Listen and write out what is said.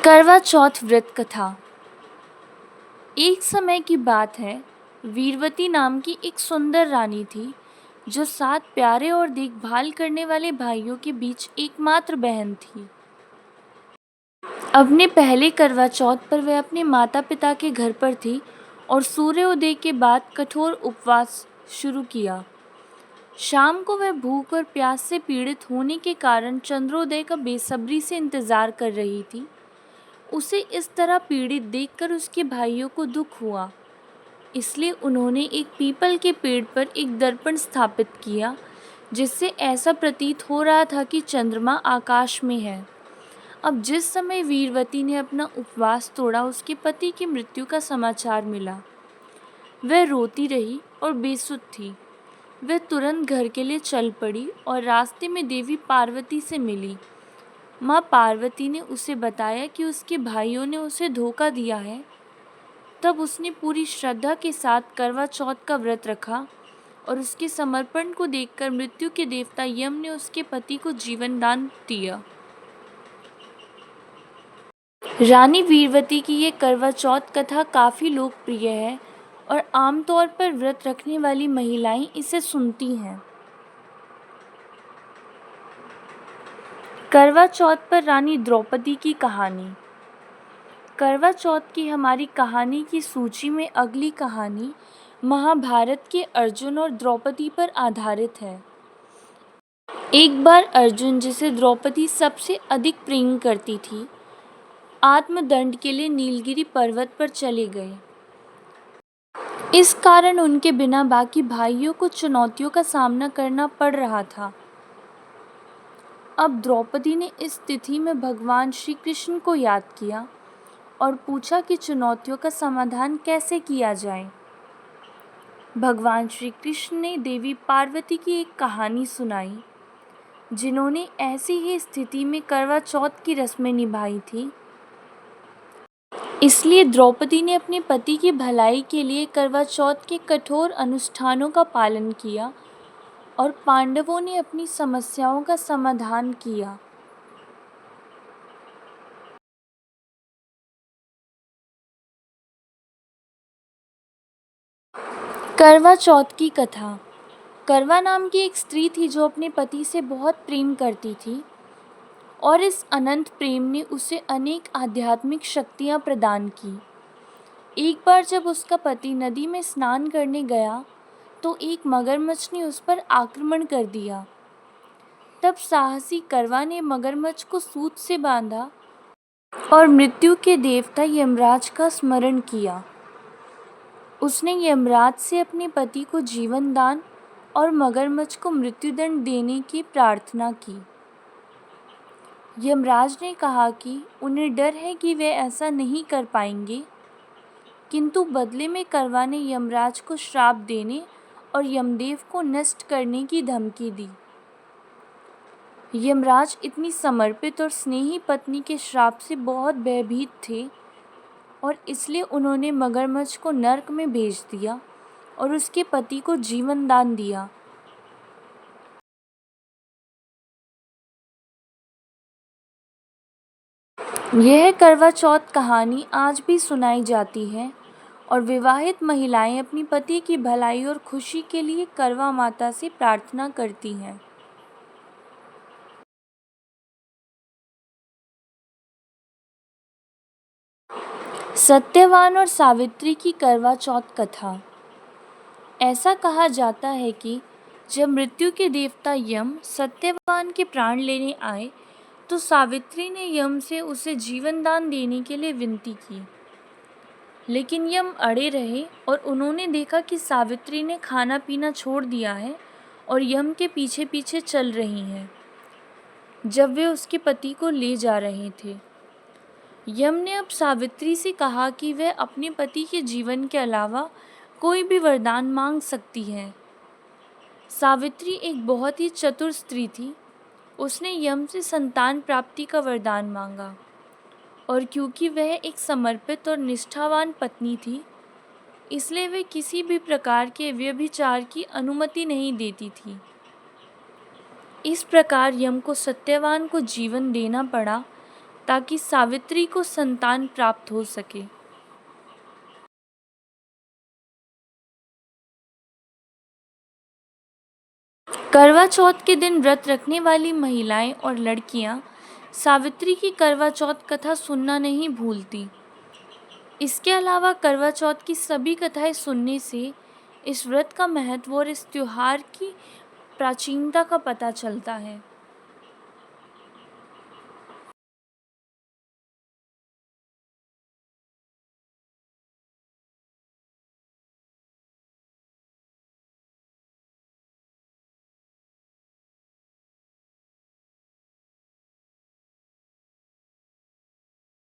करवा चौथ व्रत कथा। एक समय की बात है। वीरवती नाम की एक सुंदर रानी थी जो 7 प्यारे और देखभाल करने वाले भाइयों के बीच एकमात्र बहन थी। अपने पहले करवा चौथ पर वह अपने माता पिता के घर पर थी और सूर्योदय के बाद कठोर उपवास शुरू किया। शाम को वह भूख और प्यास से पीड़ित होने के कारण चंद्रोदय का बेसब्री से इंतजार कर रही थी। उसे इस तरह पीड़ित देखकर उसके भाइयों को दुख हुआ, इसलिए उन्होंने एक पीपल के पेड़ पर एक दर्पण स्थापित किया जिससे ऐसा प्रतीत हो रहा था कि चंद्रमा आकाश में है। अब जिस समय वीरवती ने अपना उपवास तोड़ा, उसके पति की मृत्यु का समाचार मिला। वह रोती रही और बेसुध थी। वह तुरंत घर के लिए चल पड़ी और रास्ते में देवी पार्वती से मिली। माँ पार्वती ने उसे बताया कि उसके भाइयों ने उसे धोखा दिया है। तब उसने पूरी श्रद्धा के साथ करवा चौथ का व्रत रखा और उसके समर्पण को देखकर मृत्यु के देवता यम ने उसके पति को जीवन दान दिया। रानी वीरवती की ये करवा चौथ कथा काफ़ी लोकप्रिय है और आमतौर पर व्रत रखने वाली महिलाएं इसे सुनती हैं। करवा चौथ पर रानी द्रौपदी की कहानी। करवा चौथ की हमारी कहानी की सूची में अगली कहानी महाभारत के अर्जुन और द्रौपदी पर आधारित है। एक बार अर्जुन, जिसे द्रौपदी सबसे अधिक प्रेम करती थी, आत्मदंड के लिए नीलगिरी पर्वत पर चले गए। इस कारण उनके बिना बाकी भाइयों को चुनौतियों का सामना करना पड़ रहा था। अब द्रौपदी ने इस तिथि में भगवान श्री कृष्ण को याद किया और पूछा कि चुनौतियों का समाधान कैसे किया जाए। भगवान श्री कृष्ण ने देवी पार्वती की एक कहानी सुनाई, जिन्होंने ऐसी ही स्थिति में करवा चौथ की रस्में निभाई थी। इसलिए द्रौपदी ने अपने पति की भलाई के लिए करवा चौथ के कठोर अनुष्ठानों का पालन किया और पांडवों ने अपनी समस्याओं का समाधान किया। करवा चौथ की कथा। करवा नाम की एक स्त्री थी जो अपने पति से बहुत प्रेम करती थी और इस अनंत प्रेम ने उसे अनेक आध्यात्मिक शक्तियाँ प्रदान की। एक बार जब उसका पति नदी में स्नान करने गया तो एक मगरमच्छ ने उस पर आक्रमण कर दिया। तब साहसी करवा ने मगरमच्छ को सूत से बांधा और मृत्यु के देवता यमराज का स्मरण किया। उसने यमराज से अपने पति को जीवन दान और मगरमच्छ को मृत्युदंड देने की प्रार्थना की। यमराज ने कहा कि उन्हें डर है कि वे ऐसा नहीं कर पाएंगे, किंतु बदले में करवा ने यमराज को श्राप देने और यमदेव को नष्ट करने की धमकी दी। यमराज इतनी समर्पित और स्नेही पत्नी के श्राप से बहुत भयभीत थे और इसलिए उन्होंने मगरमच्छ को नर्क में भेज दिया और उसके पति को जीवन दान दिया। यह करवा चौथ कहानी आज भी सुनाई जाती है और विवाहित महिलाएं अपनी पति की भलाई और खुशी के लिए करवा माता से प्रार्थना करती हैं। सत्यवान और सावित्री की करवा चौथ कथा। ऐसा कहा जाता है कि जब मृत्यु के देवता यम सत्यवान के प्राण लेने आए तो सावित्री ने यम से उसे जीवन दान देने के लिए विनती की, लेकिन यम अड़े रहे और उन्होंने देखा कि सावित्री ने खाना पीना छोड़ दिया है और यम के पीछे पीछे चल रही हैं जब वे उसके पति को ले जा रहे थे। यम ने अब सावित्री से कहा कि वह अपने पति के जीवन के अलावा कोई भी वरदान मांग सकती है। सावित्री एक बहुत ही चतुर स्त्री थी। उसने यम से संतान प्राप्ति का वरदान मांगा और क्योंकि वह एक समर्पित और निष्ठावान पत्नी थी, इसलिए वे किसी भी प्रकार के व्यभिचार की अनुमति नहीं देती थी। इस प्रकार यम को सत्यवान को जीवन देना पड़ा, ताकि सावित्री को संतान प्राप्त हो सके। करवा चौथ के दिन व्रत रखने वाली महिलाएं और लड़कियां सावित्री की करवा चौथ कथा सुनना नहीं भूलती। इसके अलावा करवा चौथ की सभी कथाएं सुनने से इस व्रत का महत्व और इस त्योहार की प्राचीनता का पता चलता है।